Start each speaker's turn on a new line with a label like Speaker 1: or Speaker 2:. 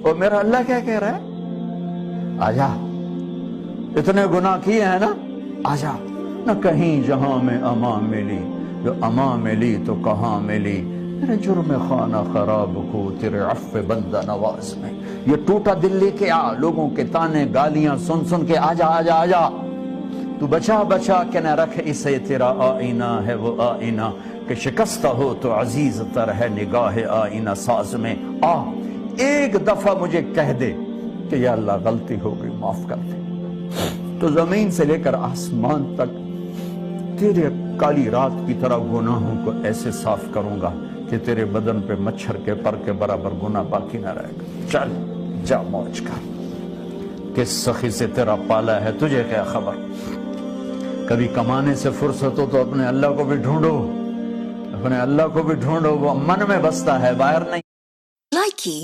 Speaker 1: اور میرا اللہ کیا کہہ رہا ہے؟ آجا، اتنے گناہ کیے ہیں نا، آجا، نہ کہیں جہاں میں امان ملی، جو امان ملی تو کہاں ملی، میرے جرم خانہ خراب کو تیرے عفو بندہ نواز میں، یہ ٹوٹا دل لے کے آ، لوگوں کے تانے گالیاں سن سن کے آجا آجا آجا، تو بچا بچا کے نہ رکھ اسے، تیرا آئینہ ہے وہ آئینہ کہ شکستہ ہو تو عزیز تر ہے نگاہ آئینہ ساز میں، آ ایک دفعہ مجھے کہہ دے کہ یا اللہ غلطی ہو گئی معاف کر دے، تو زمین سے لے کر آسمان تک تیرے کالی رات کی طرح گناہوں کو ایسے صاف کروں گا کہ تیرے بدن پہ مچھر کے پر کے برابر گناہ باقی نہ رہے گا۔ چل جا موج کر، کس سخی سے تیرا پالا ہے تجھے کیا خبر، کبھی کمانے سے فرصت ہو تو اپنے اللہ کو بھی ڈھونڈو، اپنے اللہ کو بھی ڈھونڈو، وہ من میں بستا ہے باہر نہیں۔
Speaker 2: Likey